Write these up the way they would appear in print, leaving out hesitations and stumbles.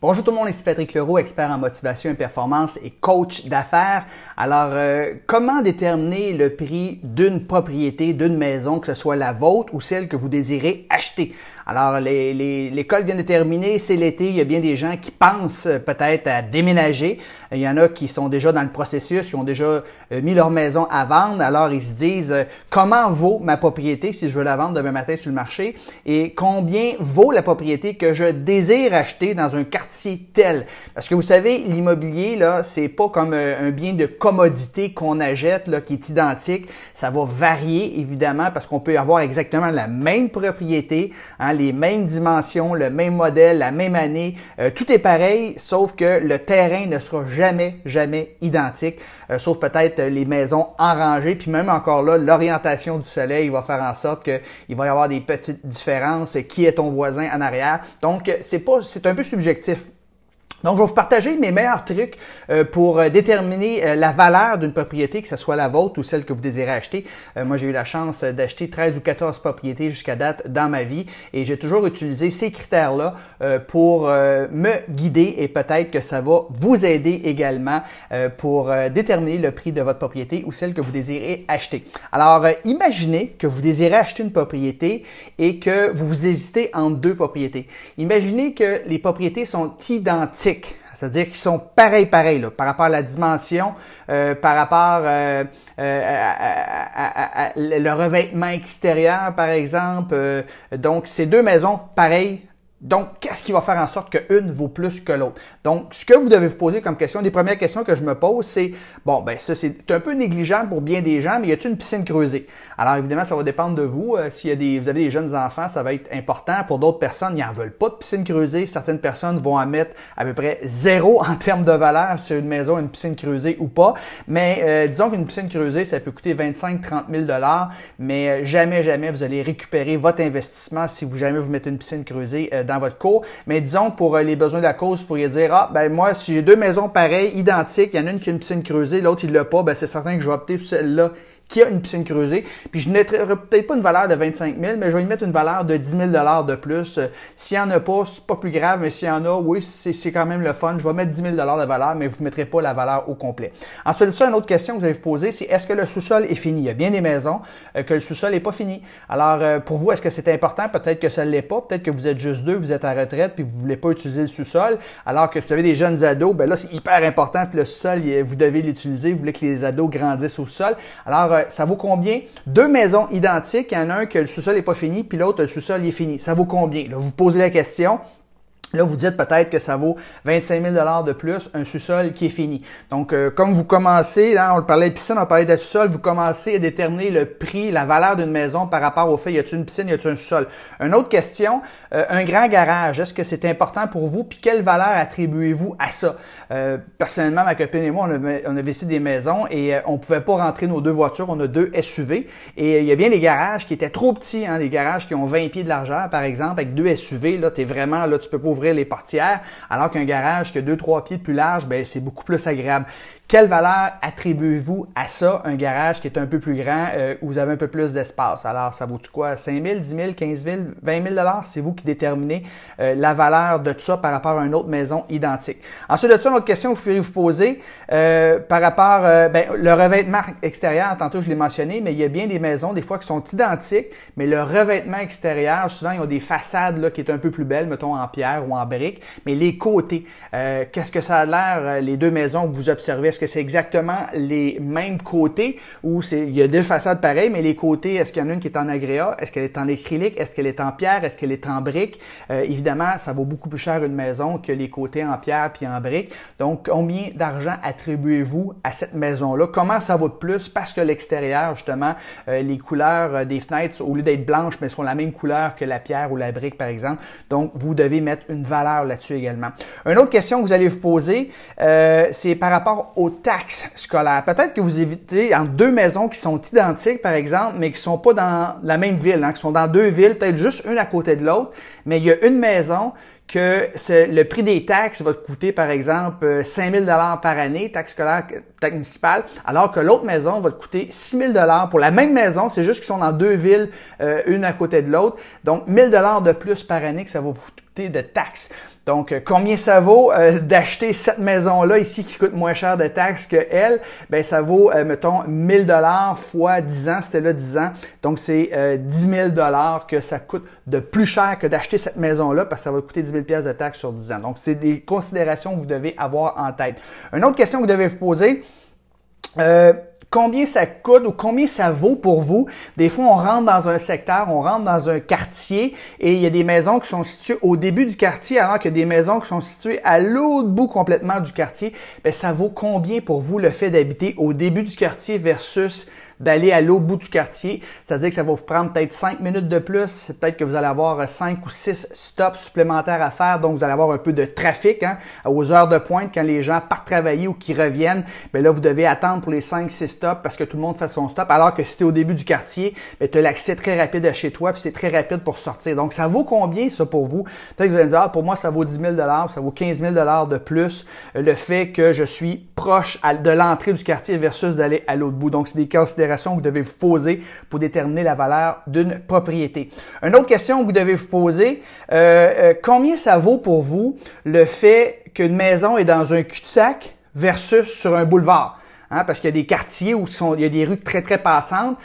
Bonjour tout le monde, ici Patrick Leroux, expert en motivation et performance et coach d'affaires. Alors, comment déterminer le prix d'une propriété, d'une maison, que ce soit la vôtre ou celle que vous désirez acheter? Alors, l'école vient de terminer, c'est l'été, il y a bien des gens qui pensent peut-être à déménager. Il y en a qui sont déjà dans le processus, qui ont déjà mis leur maison à vendre. Alors, ils se disent, comment vaut ma propriété si je veux la vendre demain matin sur le marché et combien vaut la propriété que je désire acheter dans un quartier tel? Parce que vous savez, l'immobilier, là, c'est pas comme un bien de commodité qu'on achète, là, qui est identique. Ça va varier, évidemment, parce qu'on peut avoir exactement la même propriété, hein, les mêmes dimensions, le même modèle, la même année. Tout est pareil, sauf que le terrain ne sera jamais identique, sauf peut-être les maisons en rangée. Puis même encore là, l'orientation du soleil va faire en sorte qu'il va y avoir des petites différences. Qui est ton voisin en arrière? Donc, c'est un peu subjectif. Donc, je vais vous partager mes meilleurs trucs pour déterminer la valeur d'une propriété, que ce soit la vôtre ou celle que vous désirez acheter. Moi, j'ai eu la chance d'acheter 13 ou 14 propriétés jusqu'à date dans ma vie et j'ai toujours utilisé ces critères-là pour me guider et peut-être que ça va vous aider également pour déterminer le prix de votre propriété ou celle que vous désirez acheter. Alors, imaginez que vous désirez acheter une propriété et que vous hésitez entre deux propriétés. Imaginez que les propriétés sont identiques. C'est-à-dire qu'ils sont pareils là, par rapport à la dimension, par rapport à le revêtement extérieur, par exemple. Donc, c'est deux maisons pareilles. Donc, qu'est-ce qui va faire en sorte qu'une vaut plus que l'autre? Donc, ce que vous devez vous poser comme question, des premières questions que je me pose, c'est, bon, ben ça, c'est un peu négligeable pour bien des gens, mais y a-t-il une piscine creusée? Alors, évidemment, ça va dépendre de vous. S'il y a vous avez des jeunes enfants, ça va être important. Pour d'autres personnes, ils n'en veulent pas de piscine creusée. Certaines personnes vont en mettre à peu près zéro en termes de valeur si une maison a une piscine creusée ou pas. Mais disons qu'une piscine creusée, ça peut coûter 25-30 000 $, mais jamais vous allez récupérer votre investissement si jamais vous mettez une piscine creusée dans votre cours. Mais disons pour les besoins de la cause, vous pourriez dire, ah, ben moi, si j'ai deux maisons pareilles, identiques, il y en a une qui a une piscine creusée, l'autre il l'a pas, ben c'est certain que je vais opter pour celle-là qui a une piscine creusée. Puis je ne mettrai peut-être pas une valeur de 25 000, mais je vais y mettre une valeur de 10 000 $ de plus. S'il n'y en a pas, c'est pas plus grave, mais s'il y en a, oui, c'est quand même le fun. Je vais mettre 10 000 $ de valeur, mais vous ne mettrez pas la valeur au complet. Ensuite, ça, une autre question que vous allez vous poser, c'est est-ce que le sous-sol est fini? Il y a bien des maisons que le sous-sol n'est pas fini. Alors, pour vous, est-ce que c'est important? Peut-être que ça ne l'est pas. Peut-être que vous êtes juste deux, vous êtes à retraite, puis vous ne voulez pas utiliser le sous-sol. Alors que si vous avez des jeunes ados, ben là, c'est hyper important, puis le sous-sol, vous devez l'utiliser. Vous voulez que les ados grandissent au sol. Alors, ça vaut combien? Deux maisons identiques, il y en a un que le sous-sol n'est pas fini, puis l'autre, le sous-sol est fini. Ça vaut combien? Là, vous posez la question. Là, vous dites peut-être que ça vaut 25 000 $ de plus, un sous-sol qui est fini. Donc, comme vous commencez, là, on parlait de piscine, on parlait de sous-sol, vous commencez à déterminer le prix, la valeur d'une maison par rapport au fait, y a-t-il une piscine, y a-t-il un sous-sol? Une autre question, un grand garage, est-ce que c'est important pour vous? Puis, quelle valeur attribuez-vous à ça? Personnellement, ma copine et moi, on a visité des maisons et on pouvait pas rentrer nos deux voitures, on a deux SUV. Et il y a bien des garages qui étaient trop petits, hein, des garages qui ont 20 pieds de largeur, par exemple, avec deux SUV, là, tu peux pas ouvrir les portières, alors qu'un garage qui a 2-3 pieds de plus large, ben c'est beaucoup plus agréable. Quelle valeur attribuez-vous à ça, un garage qui est un peu plus grand, où vous avez un peu plus d'espace? Alors, ça vaut-tu quoi? 5 000, 10 000, 15 000, 20 000 $? C'est vous qui déterminez la valeur de tout ça par rapport à une autre maison identique. Ensuite de ça, une autre question que vous pourriez vous poser par rapport le revêtement extérieur, tantôt je l'ai mentionné, mais il y a bien des maisons, des fois, qui sont identiques, mais le revêtement extérieur, souvent, ils ont des façades là, qui est un peu plus belles, mettons en pierre ou en brique, mais les côtés, qu'est-ce que ça a l'air, les deux maisons que vous observez? Est-ce que c'est exactement les mêmes côtés ou il y a deux façades pareilles, mais les côtés, est-ce qu'il y en a une qui est en agréat? Est-ce qu'elle est en acrylique? Est-ce qu'elle est en pierre? Est-ce qu'elle est en brique? Évidemment, ça vaut beaucoup plus cher une maison que les côtés en pierre puis en brique. Donc, combien d'argent attribuez-vous à cette maison-là? Comment ça vaut de plus? Parce que l'extérieur, justement, les couleurs des fenêtres, au lieu d'être blanches, mais sont la même couleur que la pierre ou la brique, par exemple. Donc, vous devez mettre une valeur là-dessus également. Une autre question que vous allez vous poser, c'est par rapport aux taxes scolaires. Peut-être que vous évitez entre deux maisons qui sont identiques, par exemple, mais qui ne sont pas dans la même ville, hein, qui sont dans deux villes, peut-être juste une à côté de l'autre, mais il y a une maison que le prix des taxes va te coûter, par exemple, 5 000 $ par année, taxe scolaire, taxe municipale, alors que l'autre maison va te coûter 6 000 $ pour la même maison, c'est juste qu'ils sont dans deux villes, une à côté de l'autre. Donc, 1 000 $ de plus par année que ça va vous coûter de taxes. Donc, combien ça vaut d'acheter cette maison-là ici qui coûte moins cher de taxes que elle? Ben, ça vaut, mettons, 1000 $ fois 10 ans. C'était là 10 ans. Donc, c'est 10 000 $ que ça coûte de plus cher que d'acheter cette maison-là parce que ça va coûter 10 000 $ de taxes sur 10 ans. Donc, c'est des considérations que vous devez avoir en tête. Une autre question que vous devez vous poser, combien ça coûte ou combien ça vaut pour vous? Des fois, on rentre dans un secteur, on rentre dans un quartier et il y a des maisons qui sont situées au début du quartier alors qu'il y a des maisons qui sont situées à l'autre bout complètement du quartier. Bien, ça vaut combien pour vous le fait d'habiter au début du quartier versus d'aller à l'autre bout du quartier? C'est-à-dire que ça va vous prendre peut-être 5 minutes de plus. C'est peut-être que vous allez avoir 5 ou 6 stops supplémentaires à faire. Donc, vous allez avoir un peu de trafic aux heures de pointe quand les gens partent travailler ou qui reviennent. Bien là, vous devez attendre pour les 5-6 stops parce que tout le monde fait son stop. Alors que si tu es au début du quartier, tu as l'accès très rapide à chez toi puis c'est très rapide pour sortir. Donc, ça vaut combien ça pour vous? Peut-être que vous allez me dire, pour moi, ça vaut 10 000 $, ça vaut 15 000 $ de plus le fait que je suis proche de l'entrée du quartier versus d'aller à l'autre bout. Donc, c'est des considérations que vous devez vous poser pour déterminer la valeur d'une propriété. Une autre question que vous devez vous poser, combien ça vaut pour vous le fait qu'une maison est dans un cul-de-sac versus sur un boulevard? Parce qu'il y a des quartiers où il y a des rues très, très passantes.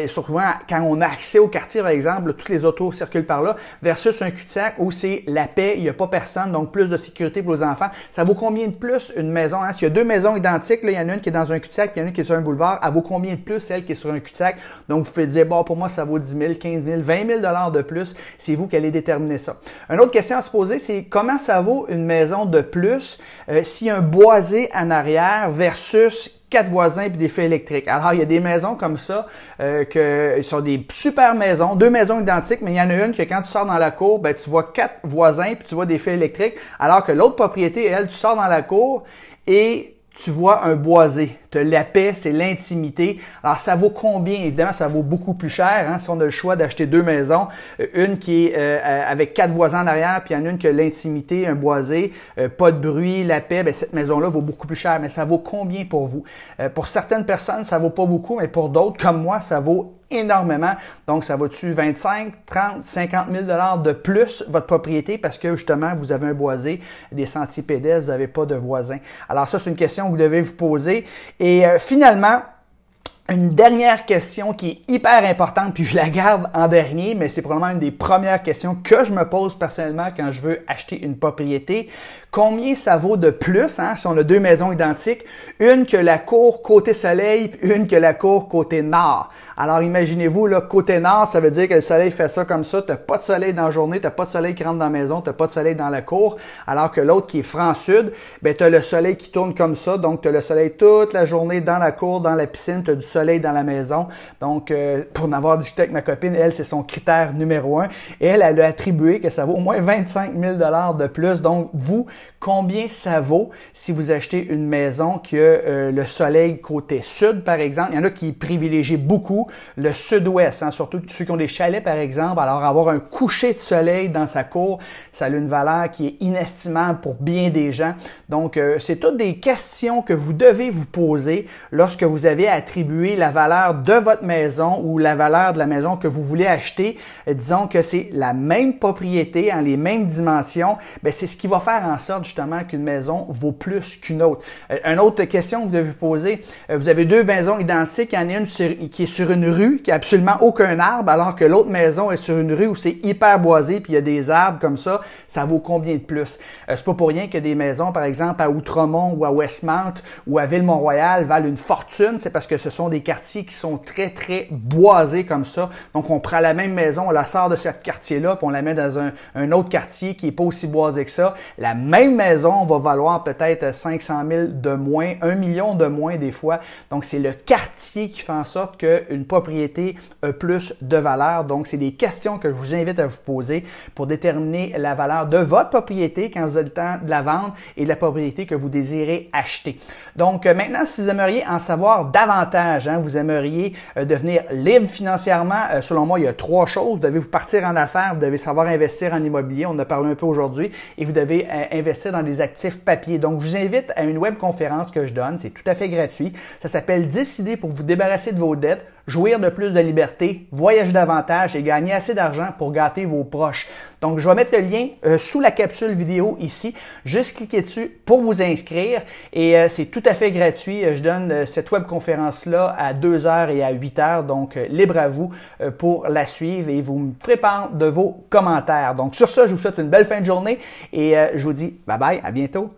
Souvent, quand on a accès au quartier, par exemple, toutes les autos circulent par là, versus un cul-de-sac où c'est la paix, il n'y a pas personne, donc plus de sécurité pour les enfants. Ça vaut combien de plus une maison? S'il y a deux maisons identiques, là, il y en a une qui est dans un cul-de-sac, puis il y en a une qui est sur un boulevard, elle vaut combien de plus celle qui est sur un cul-de-sac? Donc, vous pouvez dire, bon, pour moi, ça vaut 10 000, 15 000, 20 000 $ de plus. C'est vous qui allez déterminer ça. Une autre question à se poser, c'est comment ça vaut une maison de plus s'il y a un boisé en arrière versus 4 voisins puis des feux électriques. Alors, il y a des maisons comme ça qui sont des super maisons, 2 maisons identiques, mais il y en a une que quand tu sors dans la cour, ben, tu vois 4 voisins puis tu vois des feux électriques, alors que l'autre propriété, elle, tu sors dans la cour et tu vois un boisé. Tu as la paix, c'est l'intimité. Alors, ça vaut combien? Évidemment, ça vaut beaucoup plus cher. Si on a le choix d'acheter 2 maisons, une qui est avec 4 voisins en arrière, puis il y en a une qui a l'intimité, un boisé, pas de bruit, la paix, bien, cette maison-là vaut beaucoup plus cher. Mais ça vaut combien pour vous? Pour certaines personnes, ça vaut pas beaucoup, mais pour d'autres, comme moi, ça vaut énormément. Donc, ça vaut-tu 25, 30, 50 000 $ de plus votre propriété parce que justement, vous avez un boisé, des sentiers pédestres, vous n'avez pas de voisins. Alors ça, c'est une question que vous devez vous poser. Et finalement, une dernière question qui est hyper importante, puis je la garde en dernier, mais c'est probablement une des premières questions que je me pose personnellement quand je veux acheter une propriété. Combien ça vaut de plus, si on a 2 maisons identiques, une que la cour côté soleil, puis une que la cour côté nord. Alors imaginez-vous, là, côté nord, ça veut dire que le soleil fait ça comme ça, tu n'as pas de soleil dans la journée, tu n'as pas de soleil qui rentre dans la maison, tu n'as pas de soleil dans la cour, alors que l'autre qui est franc-sud, ben tu as le soleil qui tourne comme ça, donc tu as le soleil toute la journée dans la cour, dans la piscine, tu as du soleil dans la maison. Donc, pour en avoir discuté avec ma copine, elle, c'est son critère numéro 1. Et elle a attribué que ça vaut au moins 25 000 $ de plus. Donc, vous, combien ça vaut si vous achetez une maison qui a le soleil côté sud, par exemple? Il y en a qui privilégient beaucoup le sud-ouest, surtout ceux qui ont des chalets, par exemple. Alors, avoir un coucher de soleil dans sa cour, ça a une valeur qui est inestimable pour bien des gens. Donc, c'est toutes des questions que vous devez vous poser lorsque vous avez attribué la valeur de votre maison ou la valeur de la maison que vous voulez acheter. Disons que c'est la même propriété, les mêmes dimensions. Bien, c'est ce qui va faire en sorte justement qu'une maison vaut plus qu'une autre. Une autre question que vous devez vous poser, vous avez 2 maisons identiques, il y en a une qui est sur une rue, qui n'a absolument aucun arbre, alors que l'autre maison est sur une rue où c'est hyper boisé, puis il y a des arbres comme ça vaut combien de plus? C'est pas pour rien que des maisons, par exemple, à Outremont ou à Westmount ou à Ville-Mont-Royal valent une fortune, c'est parce que ce sont des quartiers qui sont très, très boisés comme ça. Donc, on prend la même maison, on la sort de ce quartier-là, puis on la met dans un autre quartier qui n'est pas aussi boisé que ça. La même maison va valoir peut-être 500 000 de moins, 1 million de moins des fois. Donc, c'est le quartier qui fait en sorte qu'une propriété a plus de valeur. Donc, c'est des questions que je vous invite à vous poser pour déterminer la valeur de votre propriété quand vous avez le temps de la vendre et de la propriété que vous désirez acheter. Donc, maintenant, si vous aimeriez en savoir davantage, vous aimeriez devenir libre financièrement, selon moi, il y a 3 choses. Vous devez vous partir en affaires, vous devez savoir investir en immobilier, on en a parlé un peu aujourd'hui, et vous devez investir dans des actifs papier. Donc, je vous invite à une webconférence que je donne, c'est tout à fait gratuit. Ça s'appelle 10 idées pour vous débarrasser de vos dettes. jouir de plus de liberté, voyager davantage et gagner assez d'argent pour gâter vos proches. Donc, je vais mettre le lien sous la capsule vidéo ici. Juste cliquez dessus pour vous inscrire et c'est tout à fait gratuit. Je donne cette webconférence-là à 2h et à 8h, donc libre à vous pour la suivre et vous me ferez part de vos commentaires. Donc, sur ça, je vous souhaite une belle fin de journée et je vous dis bye bye, à bientôt.